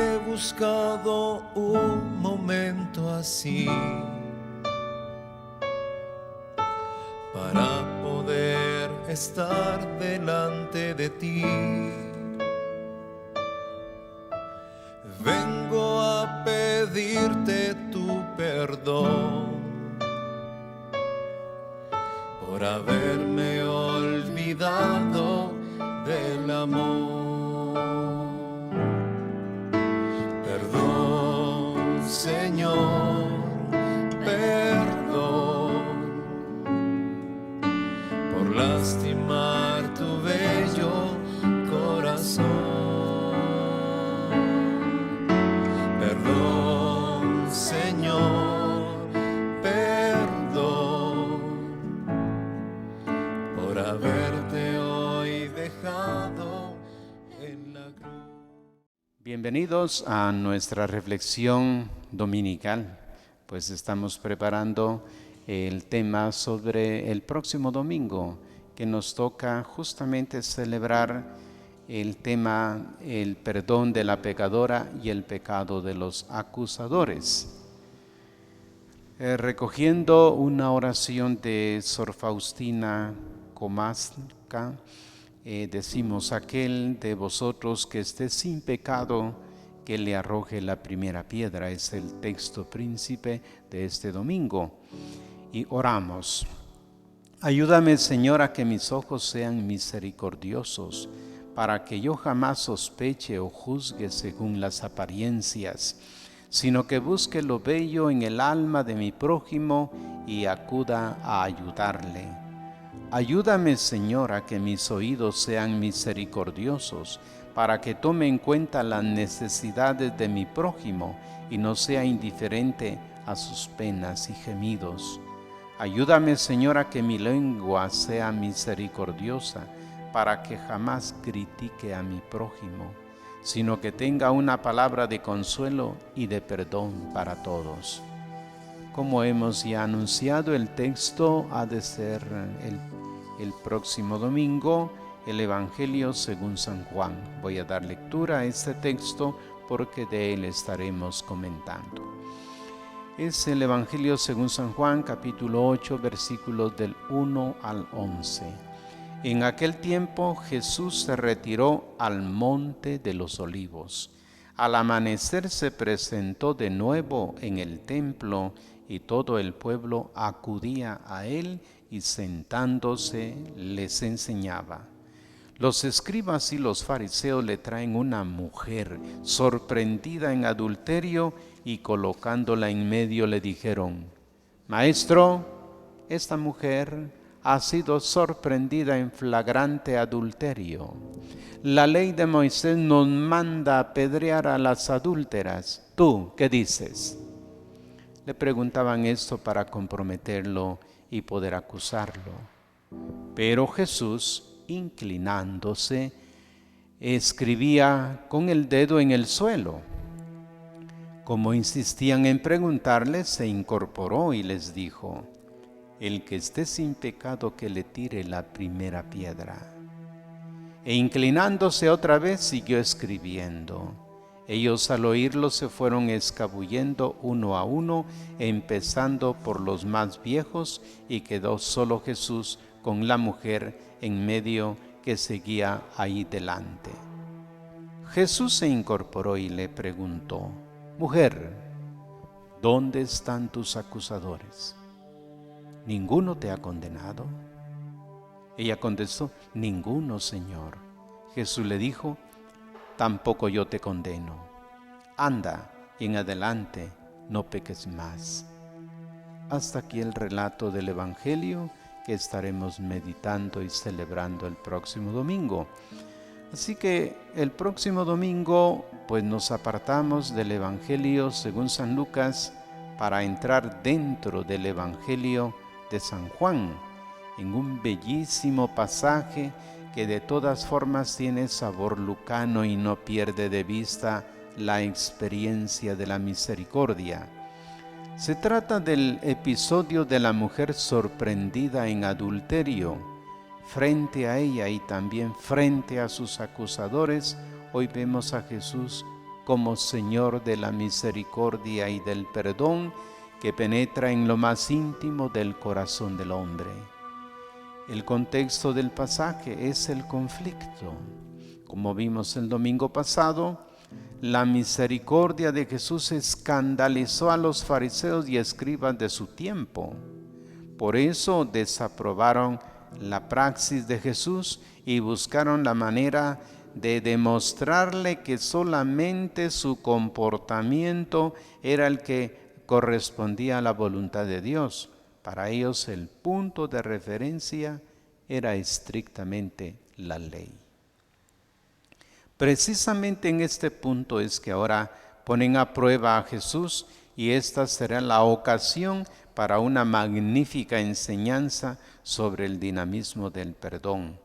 He buscado un momento así para poder estar delante de ti. Vengo a pedirte tu perdón por haberme olvidado del amor. Perdón, Señor, perdón por lastimar tu bello corazón. Perdón, Señor, perdón por haberte hoy dejado en la cruz. Bienvenidos a nuestra reflexión dominical, pues estamos preparando el tema sobre el próximo domingo, que nos toca justamente celebrar el tema, el perdón de la pecadora y el pecado de los acusadores. Recogiendo una oración de Sor Faustina Kowalska, decimos: aquel de vosotros que esté sin pecado, que le arroje la primera piedra. Es el texto príncipe de este domingo. Y oramos. Ayúdame, Señor, a que mis ojos sean misericordiosos, para que yo jamás sospeche o juzgue según las apariencias, sino que busque lo bello en el alma de mi prójimo y acuda a ayudarle. Ayúdame, Señor, a que mis oídos sean misericordiosos, para que tome en cuenta las necesidades de mi prójimo y no sea indiferente a sus penas y gemidos. Ayúdame, Señor, a que mi lengua sea misericordiosa, para que jamás critique a mi prójimo, sino que tenga una palabra de consuelo y de perdón para todos. Como hemos ya anunciado, el texto ha de ser el próximo domingo, el Evangelio según San Juan. Voy a dar lectura a este texto porque de él estaremos comentando. Es el Evangelio según San Juan, capítulo 8, versículos del 1 al 11. En aquel tiempo Jesús se retiró al monte de los olivos. Al amanecer se presentó de nuevo en el templo y todo el pueblo acudía a él y sentándose les enseñaba. Los escribas y los fariseos le traen una mujer sorprendida en adulterio y colocándola en medio le dijeron: Maestro, esta mujer ha sido sorprendida en flagrante adulterio. La ley de Moisés nos manda apedrear a las adúlteras. ¿Tú qué dices? Le preguntaban esto para comprometerlo y poder acusarlo. Pero Jesús, inclinándose, escribía con el dedo en el suelo. Como insistían en preguntarle, se incorporó y les dijo: el que esté sin pecado, que le tire la primera piedra. E inclinándose otra vez, siguió escribiendo. Ellos al oírlo se fueron escabullendo uno a uno, empezando por los más viejos, y quedó solo Jesús con la mujer en medio, que seguía ahí delante. Jesús se incorporó y le preguntó: Mujer, ¿dónde están tus acusadores? ¿Ninguno te ha condenado? Ella contestó: Ninguno, Señor. Jesús le dijo: Tampoco yo te condeno. Anda, y en adelante no peques más. Hasta aquí el relato del Evangelio que estaremos meditando y celebrando el próximo domingo. Así que el próximo domingo pues nos apartamos del Evangelio según San Lucas para entrar dentro del Evangelio de San Juan, en un bellísimo pasaje que de todas formas tiene sabor lucano y no pierde de vista la experiencia de la misericordia. Se trata del episodio de la mujer sorprendida en adulterio. Frente a ella y también frente a sus acusadores, hoy vemos a Jesús como Señor de la misericordia y del perdón que penetra en lo más íntimo del corazón del hombre. El contexto del pasaje es el conflicto. Como vimos el domingo pasado, la misericordia de Jesús escandalizó a los fariseos y escribas de su tiempo. Por eso desaprobaron la praxis de Jesús y buscaron la manera de demostrarle que solamente su comportamiento era el que correspondía a la voluntad de Dios. Para ellos el punto de referencia era estrictamente la ley. Precisamente en este punto es que ahora ponen a prueba a Jesús y esta será la ocasión para una magnífica enseñanza sobre el dinamismo del perdón.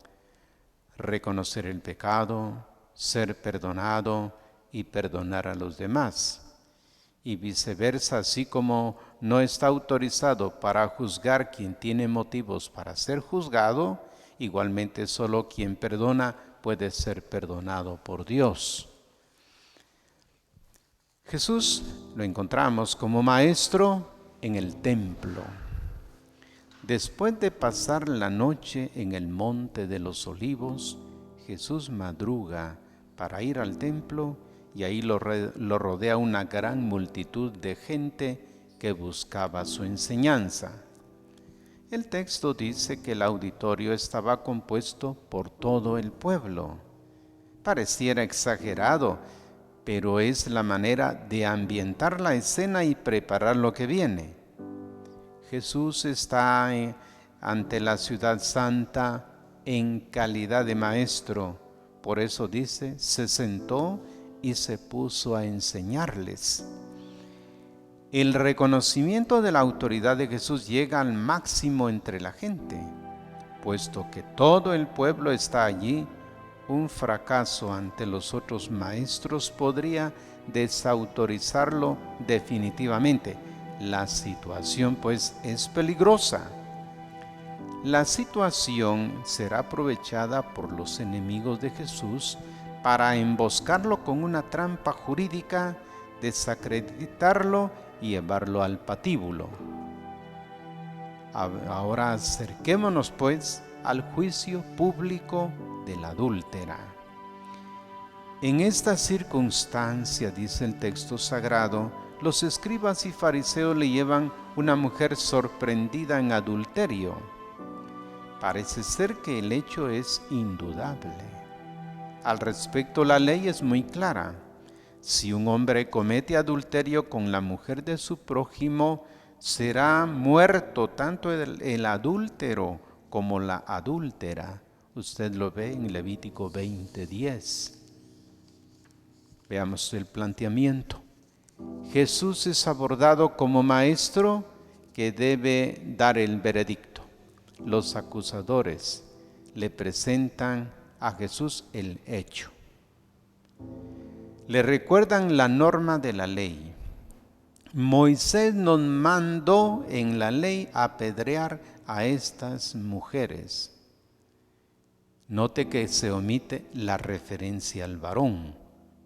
Reconocer el pecado, ser perdonado y perdonar a los demás. Y viceversa, así como no está autorizado para juzgar quien tiene motivos para ser juzgado, igualmente solo quien perdona puede ser perdonado por Dios. Jesús lo encontramos como maestro en el templo. Después de pasar la noche en el monte de los olivos, Jesús madruga para ir al templo y ahí lo rodea una gran multitud de gente que buscaba su enseñanza. El texto dice que el auditorio estaba compuesto por todo el pueblo. Pareciera exagerado, pero es la manera de ambientar la escena y preparar lo que viene. Jesús está ante la ciudad santa en calidad de maestro. Por eso dice, se sentó y se puso a enseñarles. El reconocimiento de la autoridad de Jesús llega al máximo entre la gente, puesto que todo el pueblo está allí. Un fracaso ante los otros maestros podría desautorizarlo definitivamente. La situación pues es peligrosa. La situación será aprovechada por los enemigos de Jesús para emboscarlo con una trampa jurídica, desacreditarlo y llevarlo al patíbulo. Ahora acerquémonos pues al juicio público de la adúltera. En esta circunstancia, dice el texto sagrado, los escribas y fariseos le llevan una mujer sorprendida en adulterio. Parece ser que el hecho es indudable. Al respecto, la ley es muy clara. Si un hombre comete adulterio con la mujer de su prójimo, será muerto tanto el adúltero como la adúltera. Usted lo ve en Levítico 20:10. Veamos el planteamiento. Jesús es abordado como maestro que debe dar el veredicto. Los acusadores le presentan a Jesús el hecho. Le recuerdan la norma de la ley. Moisés nos mandó en la ley apedrear a estas mujeres. Note que se omite la referencia al varón,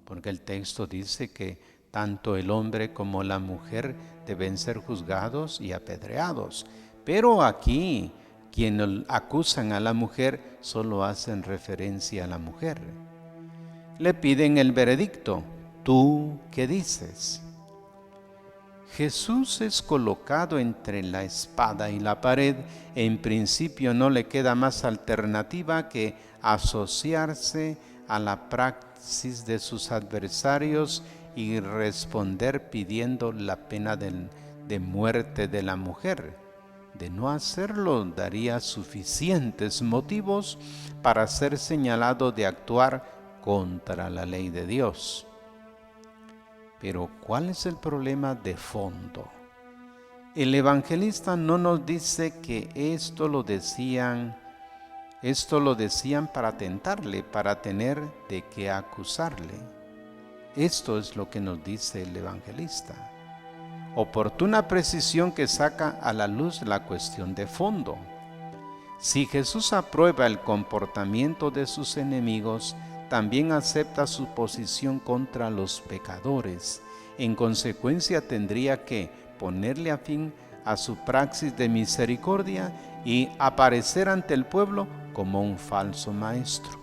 porque el texto dice que tanto el hombre como la mujer deben ser juzgados y apedreados. Pero aquí, quienes acusan a la mujer solo hacen referencia a la mujer. Le piden el veredicto. ¿Tú qué dices? Jesús es colocado entre la espada y la pared. En principio no le queda más alternativa que asociarse a la praxis de sus adversarios y responder pidiendo la pena de muerte de la mujer. De no hacerlo, daría suficientes motivos para ser señalado de actuar contra la ley de Dios. Pero ¿cuál es el problema de fondo? El evangelista no nos dice que esto lo decían para tentarle, para tener de qué acusarle. Esto es lo que nos dice el evangelista. Oportuna precisión que saca a la luz la cuestión de fondo. Si Jesús aprueba el comportamiento de sus enemigos, también acepta su posición contra los pecadores. En consecuencia, tendría que ponerle a fin a su praxis de misericordia y aparecer ante el pueblo como un falso maestro.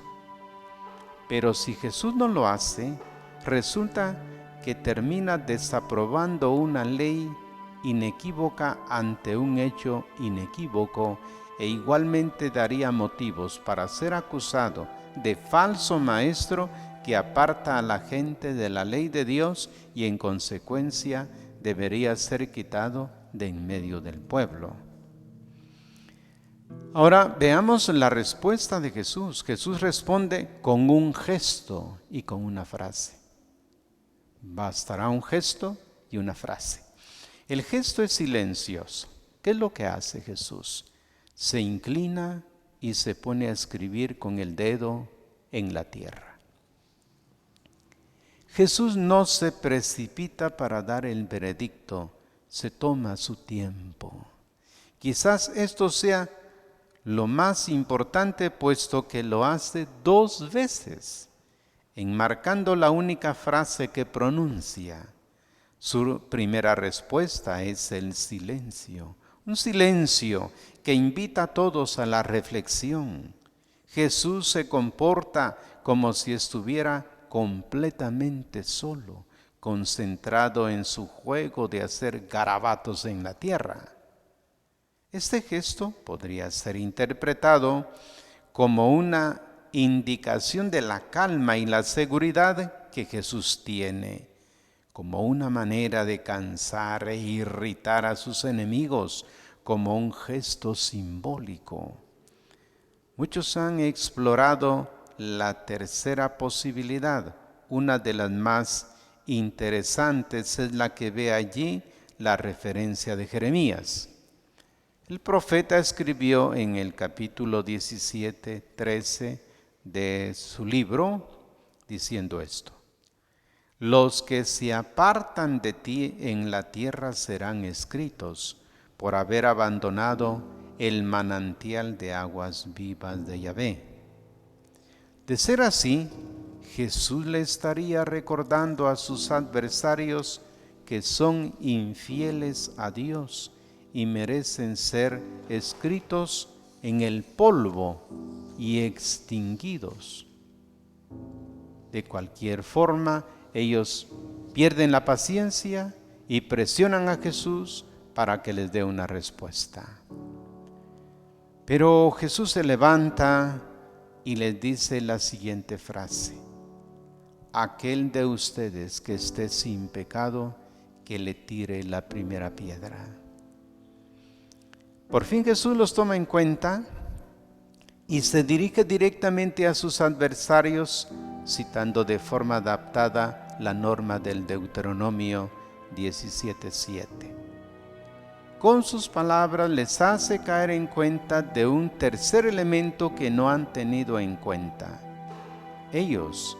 Pero si Jesús no lo hace, resulta que termina desaprobando una ley inequívoca ante un hecho inequívoco, e igualmente daría motivos para ser acusado de falso maestro que aparta a la gente de la ley de Dios y en consecuencia debería ser quitado de en medio del pueblo. Ahora veamos la respuesta de Jesús. Jesús responde con un gesto y con una frase. Bastará un gesto y una frase. El gesto es silencioso. ¿Qué es lo que hace Jesús? Se inclina y se pone a escribir con el dedo en la tierra. Jesús no se precipita para dar el veredicto, se toma su tiempo. Quizás esto sea lo más importante, puesto que lo hace 2 veces, enmarcando la única frase que pronuncia. Su primera respuesta es el silencio, un silencio que invita a todos a la reflexión. Jesús se comporta como si estuviera completamente solo, concentrado en su juego de hacer garabatos en la tierra. Este gesto podría ser interpretado como una indicación de la calma y la seguridad que Jesús tiene, como una manera de cansar e irritar a sus enemigos, como un gesto simbólico. Muchos han explorado la tercera posibilidad. Una de las más interesantes es la que ve allí la referencia de Jeremías. El profeta escribió en el capítulo 17, 13 de su libro, diciendo esto: los que se apartan de ti en la tierra serán escritos por haber abandonado el manantial de aguas vivas de Yahvé. De ser así, Jesús le estaría recordando a sus adversarios que son infieles a Dios y merecen ser escritos en el polvo y extinguidos. De cualquier forma, ellos pierden la paciencia y presionan a Jesús para que les dé una respuesta. Pero Jesús se levanta y les dice la siguiente frase: aquel de ustedes que esté sin pecado, que le tire la primera piedra. Por fin Jesús los toma en cuenta y se dirige directamente a sus adversarios, citando de forma adaptada la norma del Deuteronomio 17:7. Con sus palabras les hace caer en cuenta de un tercer elemento que no han tenido en cuenta. Ellos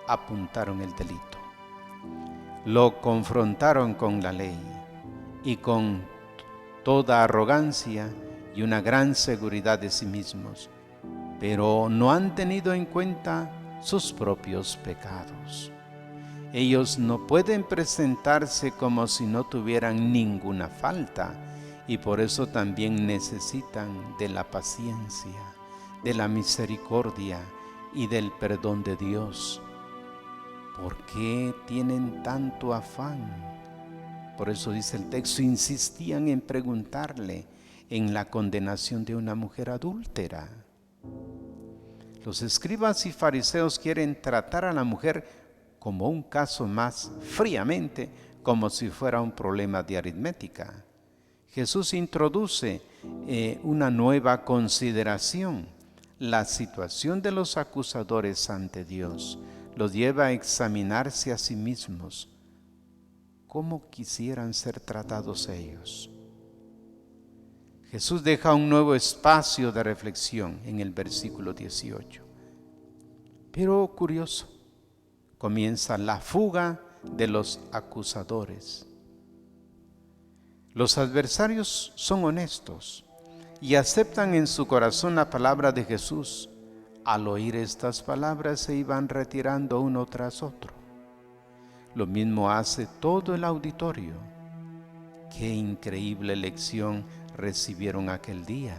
apuntaron el delito, lo confrontaron con la ley y con toda arrogancia y una gran seguridad de sí mismos, pero no han tenido en cuenta sus propios pecados. Ellos no pueden presentarse como si no tuvieran ninguna falta, y por eso también necesitan de la paciencia, de la misericordia y del perdón de Dios. ¿Por qué tienen tanto afán? Por eso dice el texto, insistían en preguntarle en la condenación de una mujer adúltera. Los escribas y fariseos quieren tratar a la mujer como un caso más fríamente, como si fuera un problema de aritmética. Jesús introduce una nueva consideración. La situación de los acusadores ante Dios los lleva a examinarse a sí mismos. ¿Cómo quisieran ser tratados ellos? Jesús deja un nuevo espacio de reflexión en el versículo 18. Pero curioso, comienza la fuga de los acusadores. Los adversarios son honestos y aceptan en su corazón la palabra de Jesús, Al oír estas palabras se iban retirando uno tras otro. Lo mismo hace todo el auditorio. Qué increíble lección recibieron aquel día.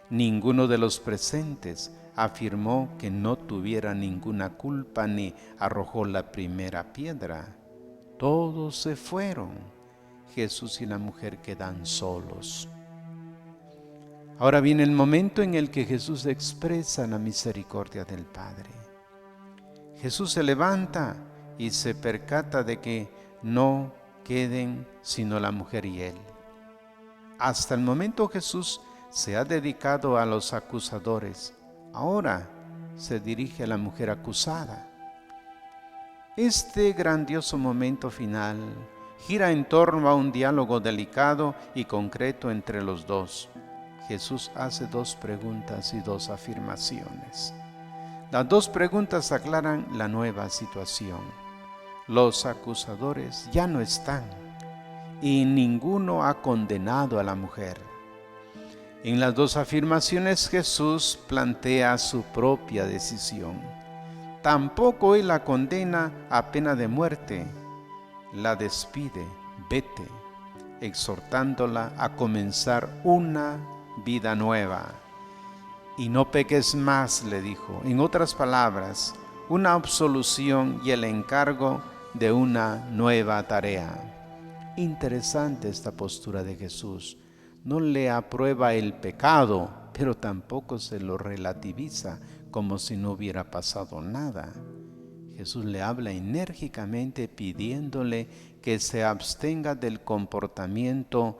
Ninguno de los presentes afirmó que no tuviera ninguna culpa ni arrojó la primera piedra. Todos se fueron. Jesús y la mujer quedan solos. Ahora viene el momento en el que Jesús expresa la misericordia del Padre. Jesús se levanta y se percata de que no queden sino la mujer y él. Hasta el momento Jesús se ha dedicado a los acusadores. Ahora se dirige a la mujer acusada. Este grandioso momento final gira en torno a un diálogo delicado y concreto entre los dos. Jesús hace dos preguntas y dos afirmaciones. Las dos preguntas aclaran la nueva situación. Los acusadores ya no están y ninguno ha condenado a la mujer. En las dos afirmaciones Jesús plantea su propia decisión. Tampoco Él la condena a pena de muerte, la despide, vete, exhortándola a comenzar una vida nueva. Y no peques más, le dijo. En otras palabras, una absolución y el encargo de una nueva tarea. Interesante esta postura de Jesús. No le aprueba el pecado, pero tampoco se lo relativiza como si no hubiera pasado nada. Jesús le habla enérgicamente pidiéndole que se abstenga del comportamiento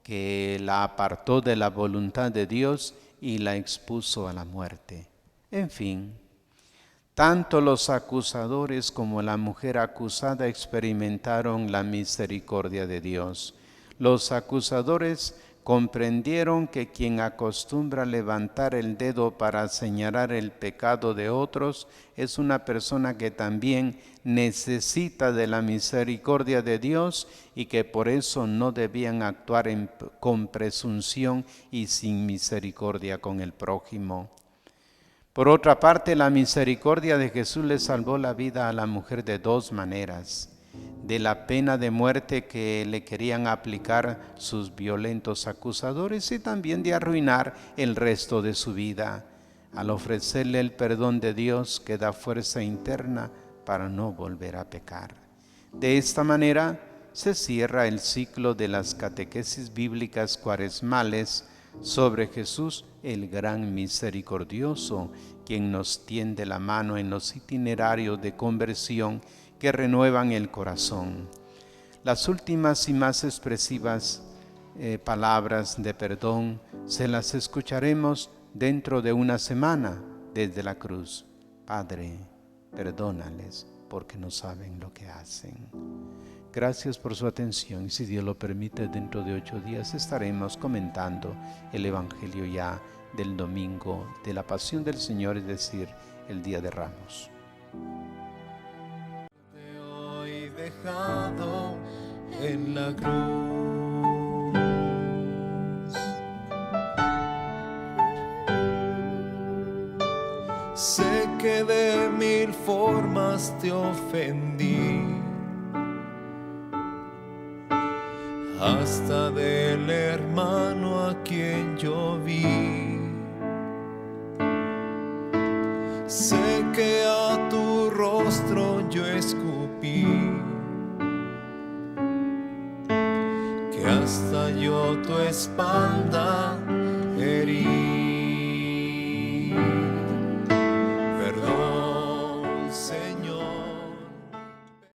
que la apartó de la voluntad de Dios y la expuso a la muerte. En fin, tanto los acusadores como la mujer acusada experimentaron la misericordia de Dios. Los acusadores comprendieron que quien acostumbra levantar el dedo para señalar el pecado de otros es una persona que también necesita de la misericordia de Dios y que por eso no debían actuar con presunción y sin misericordia con el prójimo. Por otra parte, la misericordia de Jesús le salvó la vida a la mujer de dos maneras: de la pena de muerte que le querían aplicar sus violentos acusadores y también de arruinar el resto de su vida, al ofrecerle el perdón de Dios que da fuerza interna para no volver a pecar. De esta manera se cierra el ciclo de las catequesis bíblicas cuaresmales sobre Jesús, el gran misericordioso, quien nos tiende la mano en los itinerarios de conversión que renuevan el corazón. Las últimas y más expresivas palabras de perdón se las escucharemos dentro de una semana desde la cruz. Padre, perdónales porque no saben lo que hacen. Gracias por su atención y si Dios lo permite, dentro de 8 días estaremos comentando el Evangelio ya del domingo de la Pasión del Señor, es decir, el Día de Ramos. Te hoy dejado en la cruz. Sé que de 1000 formas te ofendí, hasta del hermano a quien yo vi. Sé que a tu rostro yo escupí, que hasta yo tu espalda